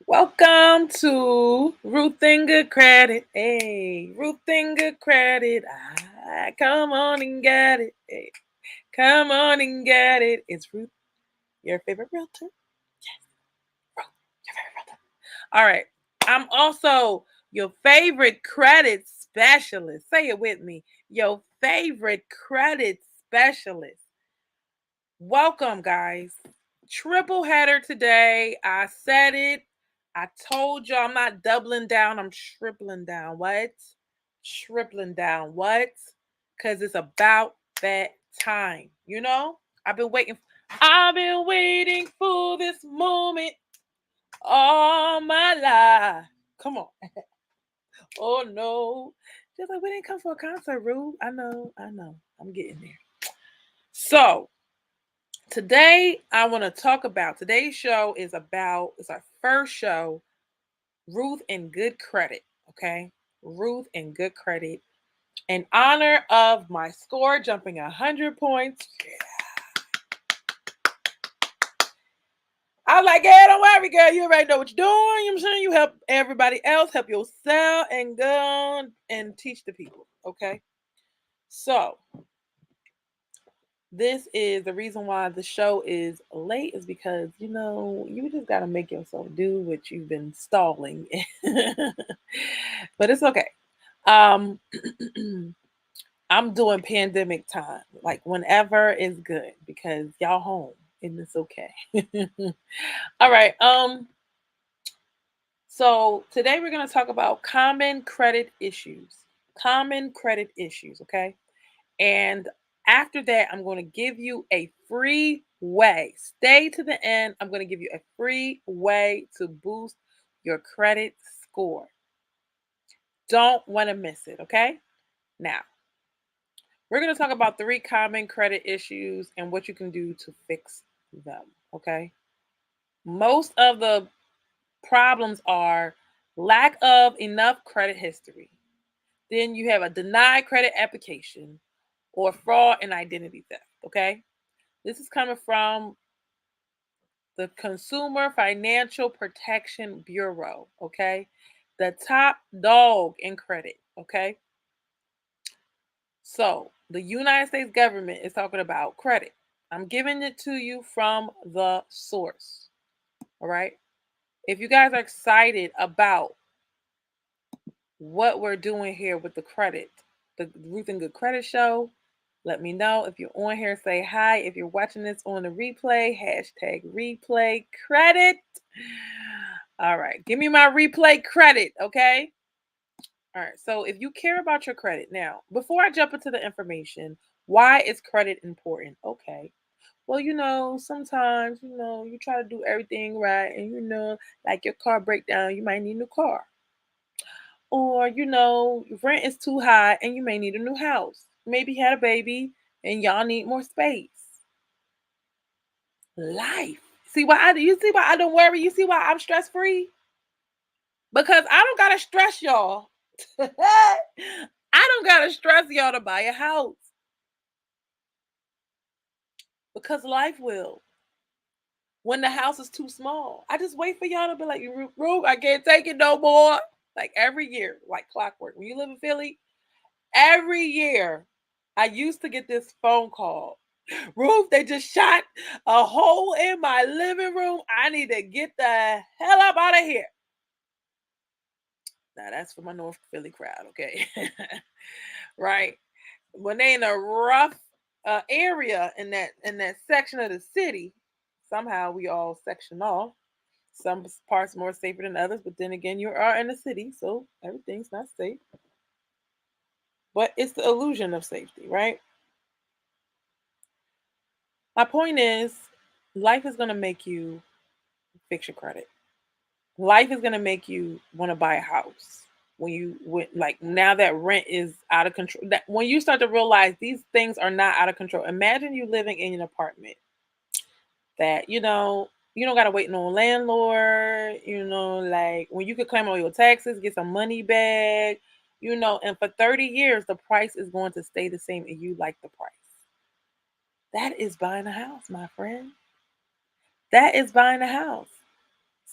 Welcome to Ruth and Good Credit. Hey, Ruth and Good Credit. Come on and get it. Hey, come on and get it. It's Ruth, your favorite realtor. Yes, Ruth, your favorite realtor. All right. I'm also your favorite credit specialist. Say it with me. Your favorite credit specialist. Welcome, guys. Triple header today. I said it. I told you I'm not doubling down. I'm tripling down. What? Tripling down. What? Because it's about that time. I've been waiting. I've been waiting for this moment all my life. Come on. Oh no. Just like we didn't come for a concert, Rue. I know. I'm getting there. So today I want to talk about today's show it's our first show, Ruth and Good Credit. Okay. Ruth and Good Credit. In honor of my score jumping 100 points. I was like, yeah, don't worry, girl. You already know what you're doing. You know what I'm saying? You help everybody else, help yourself, and go and teach the people. Okay. So this is the reason why the show is late is because you just got to make yourself do what you've been stalling. But it's okay. um I'm doing pandemic time, like whenever is good, because y'all home and it's okay. All right. So today we're going to talk about common credit issues. Okay. And after that, I'm going to give you a free way. Stay to the end. I'm going to give you a free way to boost your credit score. Don't want to miss it. Okay. Now, we're going to talk about 3 common credit issues and what you can do to fix them. Okay. Most of the problems are lack of enough credit history. Then you have a denied credit application or fraud and identity theft. Okay. This is coming from the Consumer Financial Protection Bureau, okay? The top dog in credit, okay? So, the United States government is talking about credit. I'm giving it to you from the source, all right? If you guys are excited about what we're doing here with the credit, the Ruth and Good Credit Show, let me know. If you're on here, say hi. If you're watching this on the replay, hashtag replay credit. All right. Give me my replay credit, okay? All right. So if you care about your credit, now, before I jump into the information, why is credit important? Okay. Well, sometimes, you try to do everything right and, like your car breakdown, you might need a new car. Or, rent is too high and you may need a new house. Maybe you had a baby and y'all need more space. Life. You see why I don't worry? You see why I'm stress free? Because I don't gotta stress y'all. I don't gotta stress y'all to buy a house. Because life will. When the house is too small. I just wait for y'all to be like, Rube, I can't take it no more. Like every year, like clockwork. When you live in Philly, every year I used to get this phone call. Roof, they just shot a hole in my living room. I need to get the hell up out of here. Now that's for my North Philly crowd, okay? Right. When they in a rough area in that section of the city, somehow we all section off. Some parts more safer than others, but then again, you are in the city, so everything's not safe. But it's the illusion of safety, right? My point is, life is gonna make you fix your credit. Life is gonna make you want to buy a house like now that rent is out of control. That when you start to realize these things are not out of control. Imagine you living in an apartment that you don't gotta wait no landlord. Like when you could claim all your taxes, get some money back. And for 30 years the price is going to stay the same, and you like the price. That is buying a house, my friend. That is buying a house.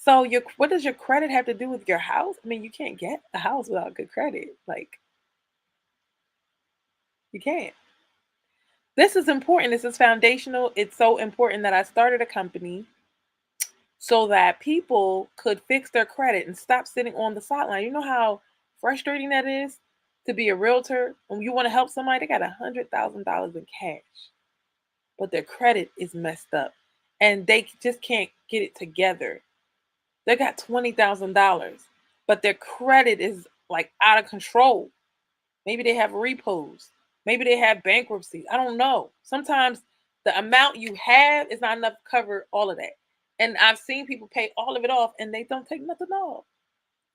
So what does your credit have to do with your house? I mean, you can't get a house without good credit. Like, you can't. This is important. This is foundational. It's so important that I started a company so that people could fix their credit and stop sitting on the sideline. You know how frustrating that is to be a realtor when you want to help somebody? They got $100,000 in cash, but their credit is messed up and they just can't get it together. They got $20,000, but their credit is like out of control. Maybe they have repos. Maybe they have bankruptcy. I don't know. Sometimes the amount you have is not enough to cover all of that. And I've seen people pay all of it off and they don't take nothing off.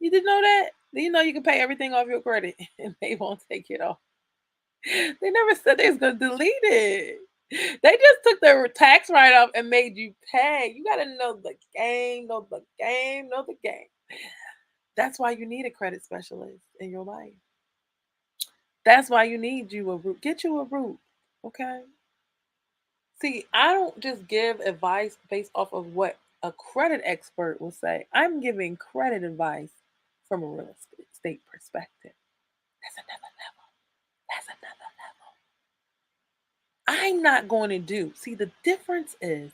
You didn't know that? You know you can pay everything off your credit and they won't take it off. They never said they was gonna delete it. They just took their tax write-off and made you pay. You gotta know the game, know the game, know the game. That's why you need a credit specialist in your life. That's why you need you a root. Get you a root. Okay. See, I don't just give advice based off of what a credit expert will say. I'm giving credit advice from a real estate perspective. That's another level. That's another level. I'm not going to do, see, the difference is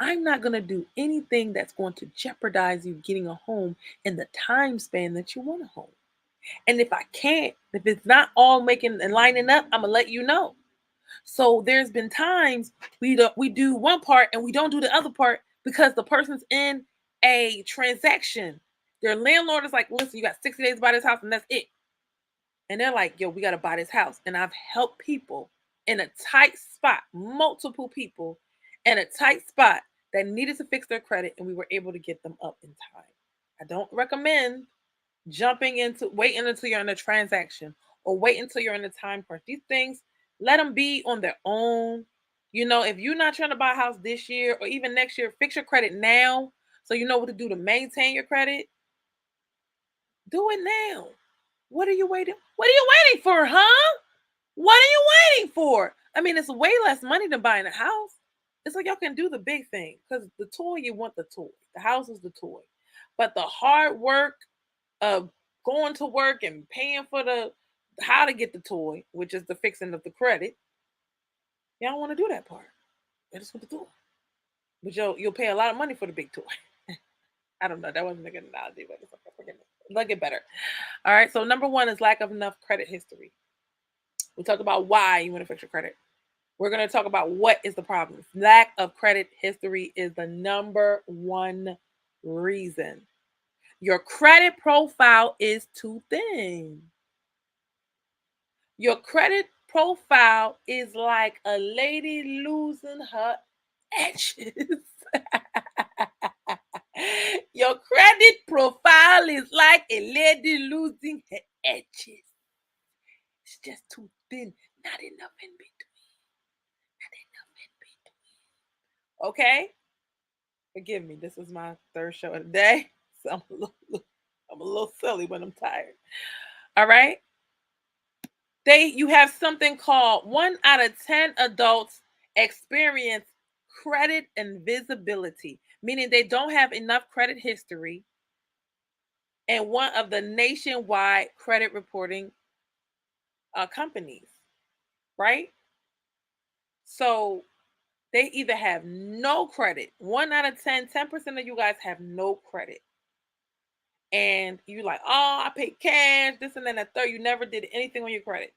I'm not going to do anything that's going to jeopardize you getting a home in the time span that you want a home. And if I can't, if it's not all making and lining up, I'm going to let you know. So there's been times we do one part and we don't do the other part because the person's in a transaction. Their landlord is like, listen, you got 60 days to buy this house and that's it. And they're like, yo, we got to buy this house. And I've helped people in a tight spot, multiple people in a tight spot that needed to fix their credit, and we were able to get them up in time. I don't recommend jumping into waiting until you're in a transaction or wait until you're in a time crunch. These things, let them be on their own. You know, if you're not trying to buy a house this year or even next year, fix your credit now so you know what to do to maintain your credit. Do it now. What are you waiting? What are you waiting for, huh? What are you waiting for? I mean, it's way less money than buying a house. It's like y'all can do the big thing because the toy, you want the toy. The house is the toy. But the hard work of going to work and paying for the how to get the toy, which is the fixing of the credit, y'all don't want to do that part. You just want the toy. But you'll pay a lot of money for the big toy. I don't know. That wasn't a good analogy, but it's okay. Forget it. It'll get better. All right. So number one is lack of enough credit history. We talked about why you want to fix your credit. We're going to talk about what is the problem. Lack of credit history is the number one reason. Your credit profile is too thin. Your credit profile is like a lady losing her edges. Your credit profile is like a lady losing her edges. It's just too thin, not enough in between. Not enough in between. Okay? Forgive me. This is my third show of the day. So I'm a little silly when I'm tired. All right? You have something called 1 out of 10 adults experience credit invisibility, meaning they don't have enough credit history, and one of the nationwide credit reporting companies, right? So they either have no credit. 1 out of 10, 10% of you guys have no credit. And you're like, oh, I paid cash, this and then that third. You never did anything on your credit,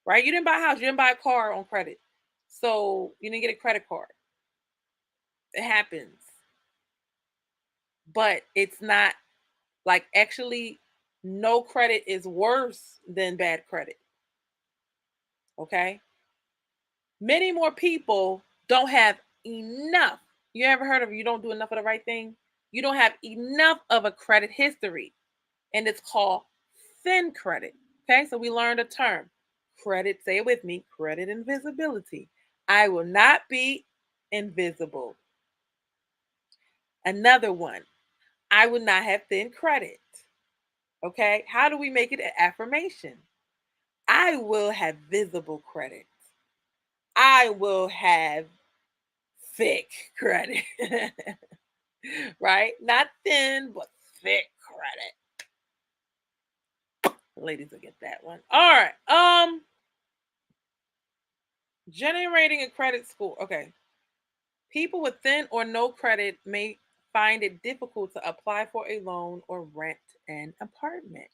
right? You didn't buy a house, you didn't buy a car on credit. So you didn't get a credit card. It happens. But it's not like actually no credit is worse than bad credit. Okay. Many more people don't have enough. You ever heard of you don't do enough of the right thing? You don't have enough of a credit history. And it's called thin credit. Okay. So we learned a term credit, say it with me, credit invisibility. I will not be invisible. Another one, I will not have thin credit. Okay. How do we make it an affirmation? I will have visible credit. I will have thick credit. right? Not thin, but thick credit. Ladies will get that one. All right. Generating a credit score. Okay. People with thin or no credit may find it difficult to apply for a loan or rent an apartment.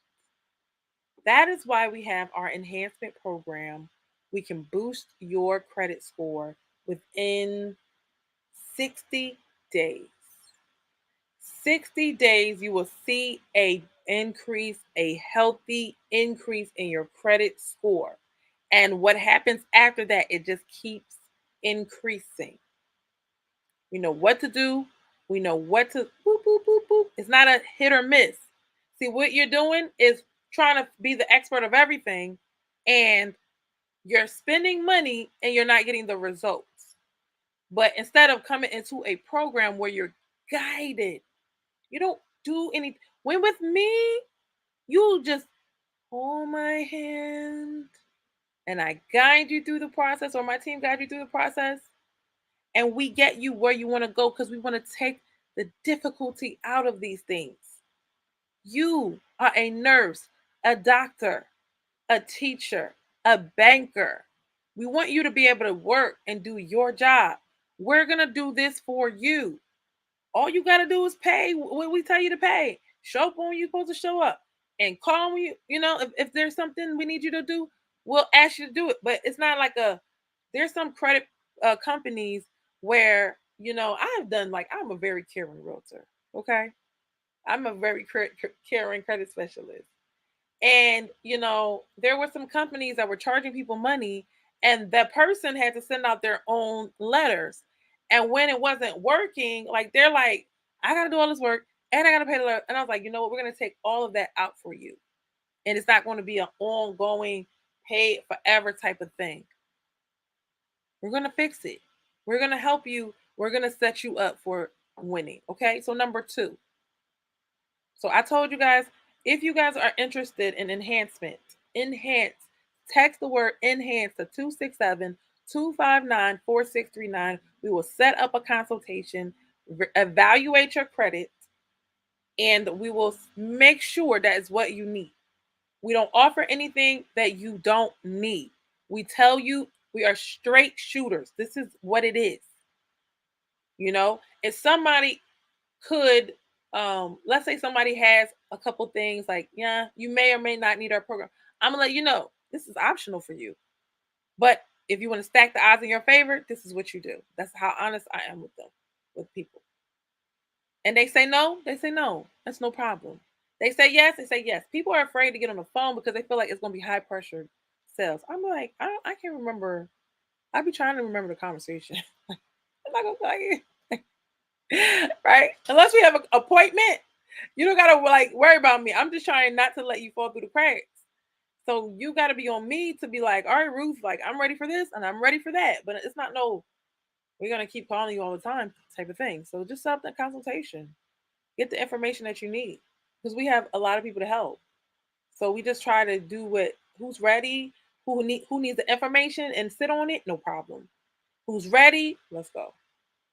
That is why we have our enhancement program. We can boost your credit score within 60 days. 60 days you will see a healthy increase in your credit score. And what happens after that, it just keeps increasing. We know what to do. We know what to boop, boop, boop, boop. It's not a hit or miss. See, what you're doing is trying to be the expert of everything, and you're spending money and you're not getting the results. But instead of coming into a program where you're guided, you don't do any. When with me, you just hold my hand and I guide you through the process, or my team guide you through the process, and we get you where you want to go because we want to take the difficulty out of these things. You are a nurse, a doctor, a teacher, a banker. We want you to be able to work and do your job. We're going to do this for you. All you got to do is pay what we tell you to pay. Show up when you're supposed to show up, and call when you know, if there's something we need you to do, we'll ask you to do it. But it's not like there's some credit companies where, I've done, like, I'm a very caring realtor. Okay. I'm a very caring credit specialist. And, there were some companies that were charging people money, and that person had to send out their own letters. And when it wasn't working, like, they're like, I got to do all this work and I got to pay the letter. And I was like, you know what? We're going to take all of that out for you. And it's not going to be an ongoing, pay forever type of thing. We're going to fix it. We're going to help you. We're going to set you up for winning. Okay. So, number two. So I told you guys, if you guys are interested in enhance, text the word enhance to 267-259-4639. We will set up a consultation, evaluate your credit, and we will make sure that is what you need. We don't offer anything that you don't need. We tell you we are straight shooters. This is what it is. If somebody could, let's say somebody has a couple things, like, yeah, you may or may not need our program, I'm gonna let you know this is optional for you. But if you want to stack the odds in your favor, this is what you do. That's how honest I am with them, with people. And they say no, that's no problem. They say yes. People are afraid to get on the phone because they feel like it's going to be high pressure sales. I'm like, I can't remember. I'd be trying to remember the conversation. I'm not gonna tell you. Right? Unless we have an appointment, you don't gotta, like, worry about me. I'm just trying not to let you fall through the cracks. So you gotta be on me to be like, all right, Ruth, like, I'm ready for this and I'm ready for that. But it's not no, we're gonna keep calling you all the time type of thing. So just set up that consultation. Get the information that you need. Because we have a lot of people to help. So we just try to do what who's ready, who needs the information and sit on it, no problem. Who's ready, let's go.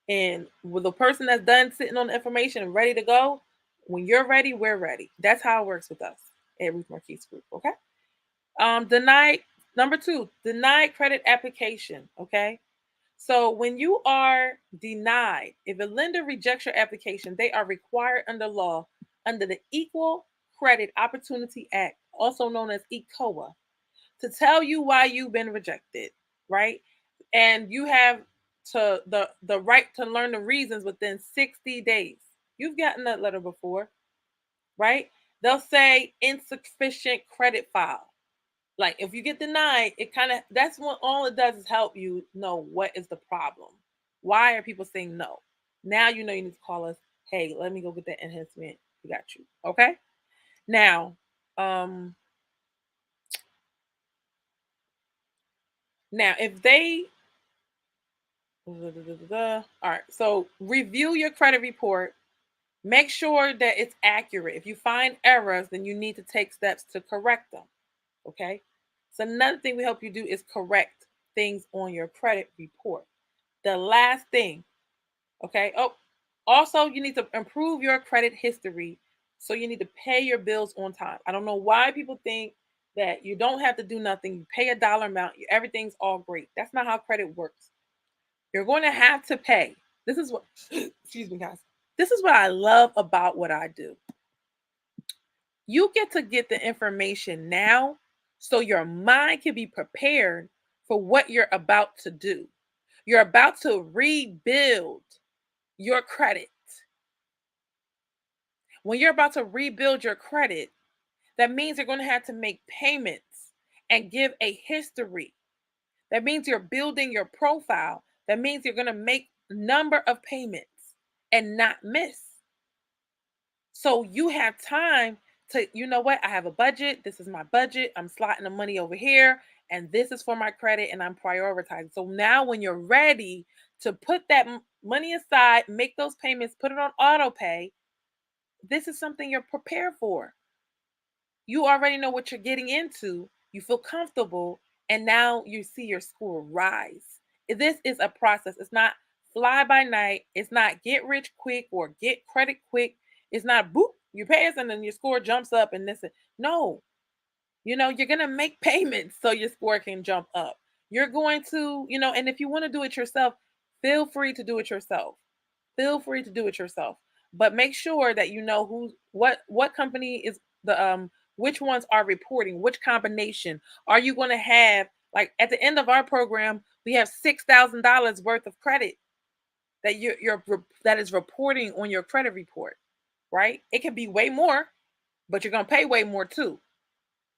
And with the person that's done sitting on the information and ready to go, when you're ready, we're ready. That's how it works with us at Ruth Marquise Group. Okay. Denied. Number two, denied credit application. Okay. So when you are denied, if a lender rejects your application, they are required under law, under the Equal Credit Opportunity Act, also known as ECOA, to tell you why you've been rejected, right? And you have the right to learn the reasons within 60 days. You've gotten that letter before, right? They'll say insufficient credit file. Like, if you get denied, it kind of, that's what all it does is help you know what is the problem. Why are people saying no? Now you know you need to call us. Hey, let me go get that enhancement. We got you. Okay. Now, um, if they, all right, so review your credit report. Make sure that it's accurate. If you find errors, then you need to take steps to correct them. Okay. So another thing we help you do is correct things on your credit report. The last thing, okay. Oh, Also, you need to improve your credit history. So you need to pay your bills on time. I don't know why people think that you don't have to do nothing. You pay a dollar amount, everything's all great. That's not how credit works. You're going to have to pay. This is what, excuse me, guys. This is what I love about what I do. You get the information now so your mind can be prepared for what you're about to do. You're about to rebuild your credit. When you're about to rebuild your credit, that means you're going to have to make payments and give a history. That means you're building your profile. That means you're going to make a number of payments and not miss. So you have time to, you know what? I have a budget. This is my budget. I'm slotting the money over here. And this is for my credit. And I'm prioritizing. So now when you're ready to put that money aside, make those payments, put it on auto pay, this is something you're prepared for. You already know what you're getting into. You feel comfortable. And now you see your score rise. This is a process. It's not fly by night. It's not get rich quick or get credit quick. It's not boop, you pass and then your score jumps up and this. No, you're going to make payments so your score can jump up. You're going to, and if you want to do it yourself, feel free to do it yourself. Feel free to do it yourself. But make sure that you know what company is the which ones are reporting, which combination. Are you going to have, like at the end of our program, we have $6,000 worth of credit that that is reporting on your credit report, right? It can be way more, but you're going to pay way more too.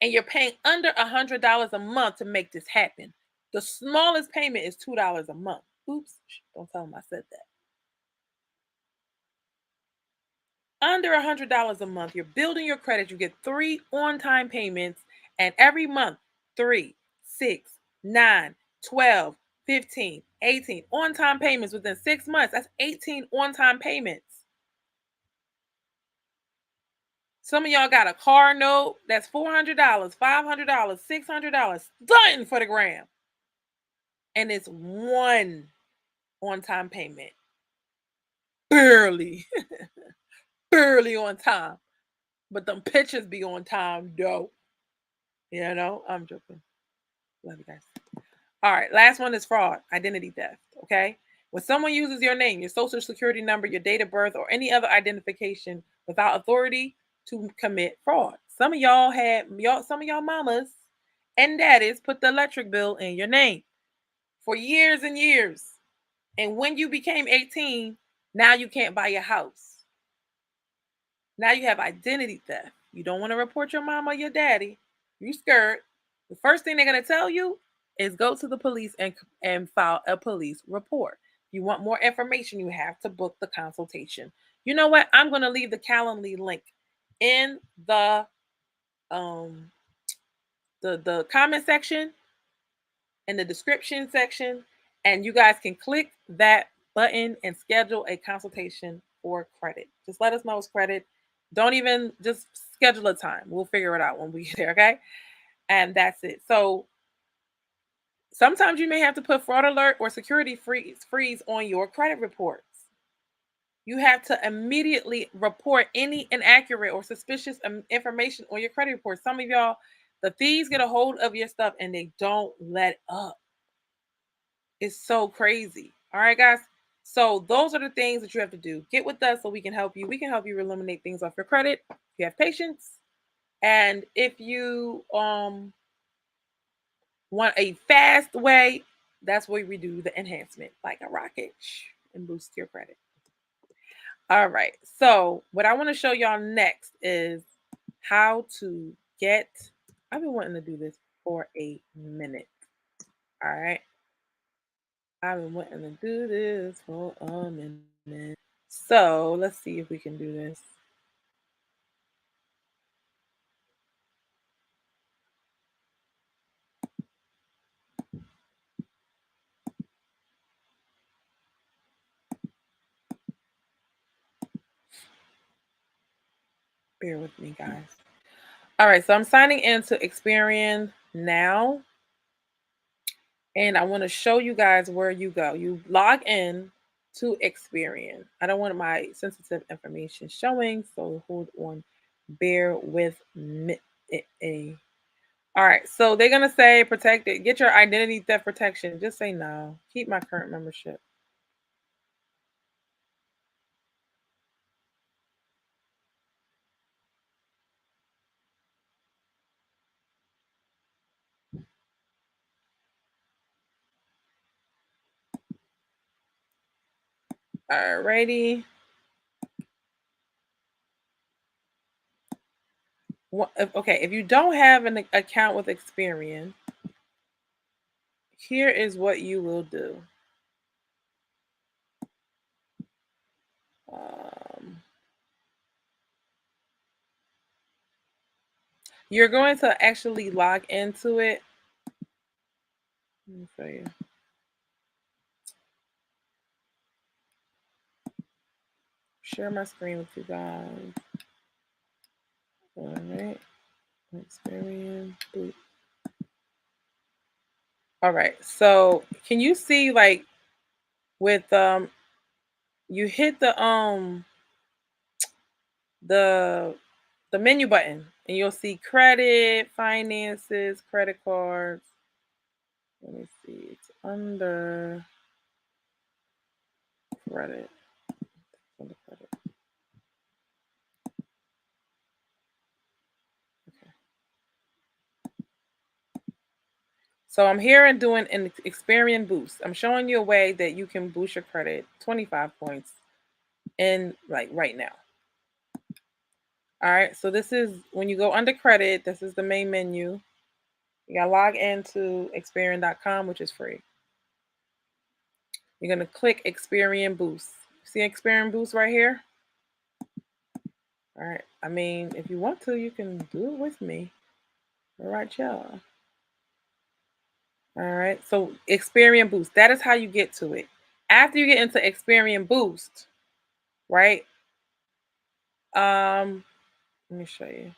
And you're paying under $100 a month to make this happen. The smallest payment is $2 a month. Oops, don't tell them I said that. Under $100 a month, you're building your credit. You get 3 on-time payments, and every month, 3, 6, 9, 12, 15, 18 on-time payments within 6 months. That's 18 on-time payments. Some of y'all got a car note that's $400, $500, $600, done for the gram. And it's one on-time payment. Barely, barely on time. But them pictures be on time, though. I'm joking. Love you guys. All right, last one is fraud, identity theft. Okay. When someone uses your name, your social security number, your date of birth, or any other identification without authority to commit fraud. Some of y'all mamas and daddies put the electric bill in your name for years and years. And when you became 18, now you can't buy your house. Now you have identity theft. You don't want to report your mom or your daddy. You scared. The first thing they're going to tell you is go to the police and file a police report. You want more information, you have to book the consultation. You know what? I'm going to leave the Calendly link in the comment section, in the description section, and you guys can click that button and schedule a consultation for credit. Just let us know it's credit. Don't even just schedule a time. We'll figure it out when we get there, okay? And that's it. So sometimes you may have to put fraud alert or security freeze on your credit reports. You have to immediately report any inaccurate or suspicious information on your credit report. Some of y'all, the thieves get a hold of your stuff and they don't let up. It's so crazy. All right, guys. So those are the things that you have to do. Get with us so we can help you. We can help you eliminate things off your credit if you have patience. And if you want a fast way, that's where we do the enhancement, like a rocket, and boost your credit. All right. So what I want to show y'all next is how to get. I've been wanting to do this for a minute. All right. I've been wanting to do this for a minute. So let's see if we can do this. Bear with me, guys. All right, so I'm signing into Experian now. And I want to show you guys where you go. You log in to Experian. I don't want my sensitive information showing, so hold on. Bear with me. All right, so they're gonna say protect it. Get your identity theft protection. Just say no. Keep my current membership. Alrighty. Okay, if you don't have an account with Experian, here is what you will do. Um, you're going to actually log into it. Let me show you. Share my screen with you guys. All right. Experian. Boop. All right. So can you see like with you hit the the menu button and you'll see credit, finances, credit cards. Let me see. It's under credit. Under credit. Okay. So I'm here and doing an Experian boost. I'm showing you a way that you can boost your credit 25 points in like right now. All right. So this is when you go under credit, this is the main menu. You gotta log into Experian.com, which is free. You're gonna click Experian Boost. See Experian Boost right here? All right. I mean, if you want to, you can do it with me. All right, y'all. All right. So Experian Boost. That is how you get to it. After you get into Experian Boost, right? Let me show you.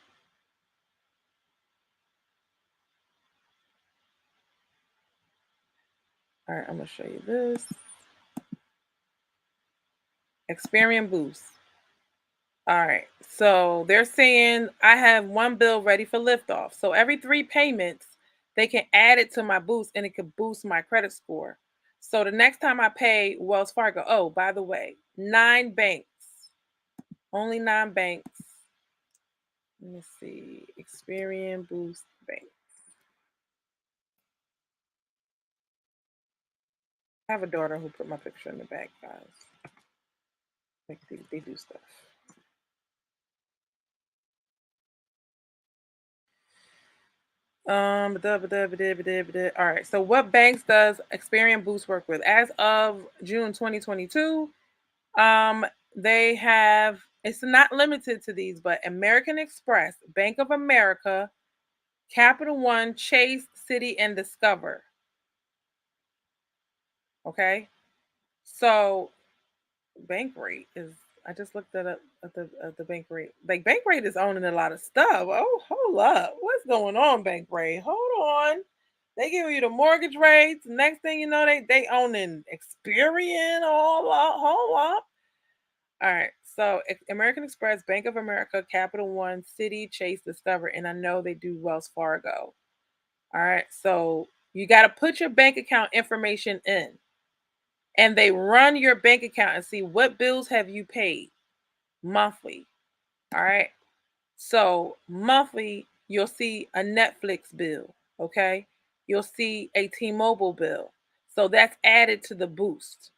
All right, I'm gonna show you this. Experian Boost. All right. So they're saying I have one bill ready for liftoff. So every 3 payments, they can add it to my boost and it could boost my credit score. So the next time I pay Wells Fargo, oh, by the way, 9 banks, only 9 banks. Let me see. Experian Boost Bank. I have a daughter who put my picture in the back, guys. Like they do stuff. All right. So what banks does Experian Boost work with? As of June 2022, they have it's not limited to these, but American Express, Bank of America, Capital One, Chase, City, and Discover. Okay. So bank rate is I just looked at the bank rate. Like bank rate is owning a lot of stuff. Oh, hold up. What's going on, bank rate? Hold on. They give you the mortgage rates. Next thing you know, they owning Experian all up. Hold up. All right. So American Express, Bank of America, Capital One, City, Chase, Discover, and I know they do Wells Fargo. All right. So you got to put your bank account information in, and they run your bank account and see what bills have you paid monthly. All right. So monthly, you'll see a Netflix bill. Okay. You'll see a T-Mobile bill. So that's added to the boost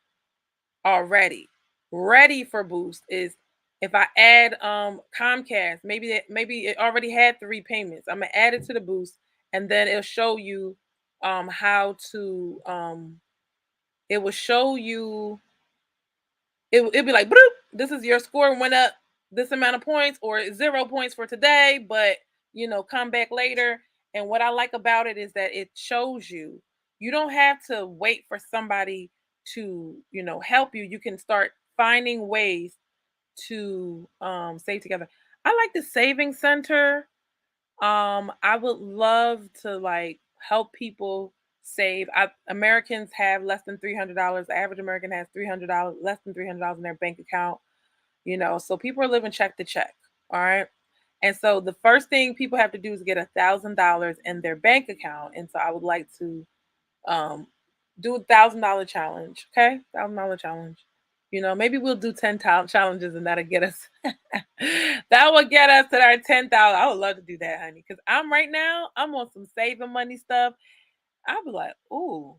already. Ready for boost is if I add Comcast, maybe it already had 3 payments. I'm gonna add it to the boost, and then it'll show you how to it will show you it'd be like, Bloop, this is your score went up this amount of points or 0 points for today, but come back later. And what I like about it is that it shows you don't have to wait for somebody to, help you. You can start finding ways to save together. I like the saving center. I would love to like help people save. Americans have less than $300. The average American has $300, less than $300 in their bank account. So people are living check to check. All right. And so the first thing people have to do is get $1,000 in their bank account. And so I would like to um, do $1,000 challenge. Okay, $1,000 challenge. Maybe we'll do 10 challenges, and that'll get us. That will get us to our 10,000. I would love to do that, honey, because I'm right now. I'm on some saving money stuff. I'll be like, ooh,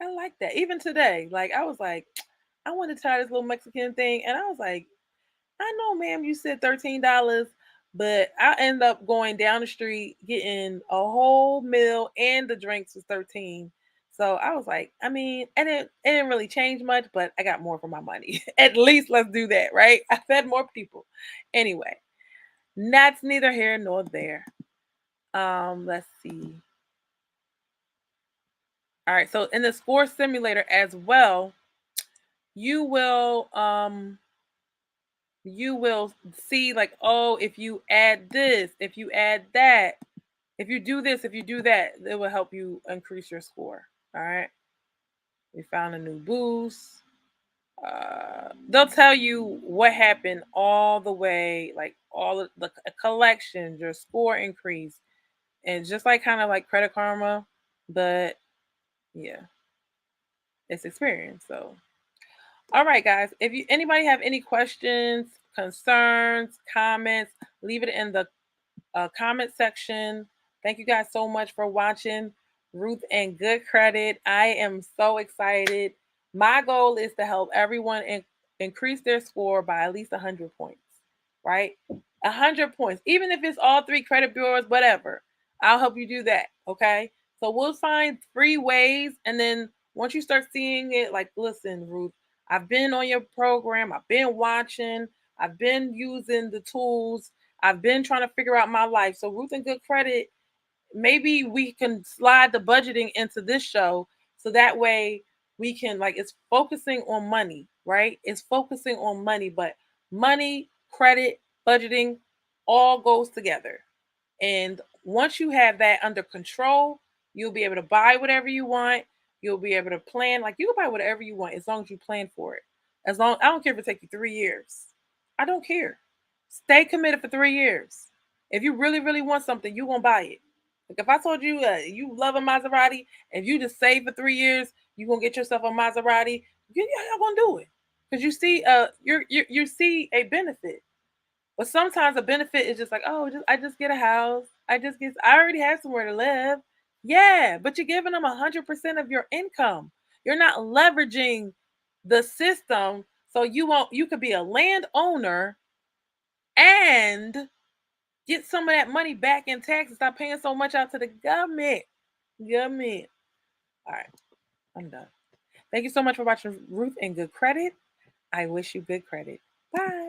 I like that. Even today, like I was like, I want to try this little Mexican thing, and I was like, I know, ma'am, you said $13, but I end up going down the street getting a whole meal and the drinks was 13. So I was like, I mean, it didn't really change much, but I got more for my money. At least let's do that, right? I fed more people. Anyway, that's neither here nor there. Let's see. All right, so in the score simulator as well, you will see like, oh, if you add this, if you add that, if you do this, if you do that, it will help you increase your score. All right. We found a new boost. They'll tell you what happened all the way, like all of the collections, your score increase, and just like kind of like Credit Karma, but yeah, it's experience. So, all right, guys. If you anybody have any questions, concerns, comments, leave it in the comment section. Thank you guys so much for watching Ruth and Good Credit. I am so excited. My goal is to help everyone increase their score by at least 100 points, right? 100 points. Even if it's all three credit bureaus, whatever, I'll help you do that, okay? So we'll find free ways. And then once you start seeing it, like, listen, Ruth, I've been on your program, I've been watching, I've been using the tools, I've been trying to figure out my life. So Ruth and Good Credit, maybe we can slide the budgeting into this show so that way we can, like, it's focusing on money, right? It's focusing on money, but money, credit, budgeting all goes together. And once you have that under control, you'll be able to buy whatever you want. You'll be able to plan, like you can buy whatever you want as long as you plan for it. I don't care if it takes you 3 years. I don't care. Stay committed for 3 years. If you really, really want something, you're gonna buy it. Like if I told you you love a Maserati, if you just save for 3 years, you're gonna get yourself a Maserati. You're gonna do it because you see you see a benefit. But sometimes a benefit is just like, oh, I just get a house. I already have somewhere to live. Yeah, but you're giving them 100% of your income. You're not leveraging the system, so you could be a landowner and get some of that money back in taxes. Stop paying so much out to the government. Government. All right, I'm done. Thank you so much for watching Ruth and Good Credit. I wish you good credit. Bye.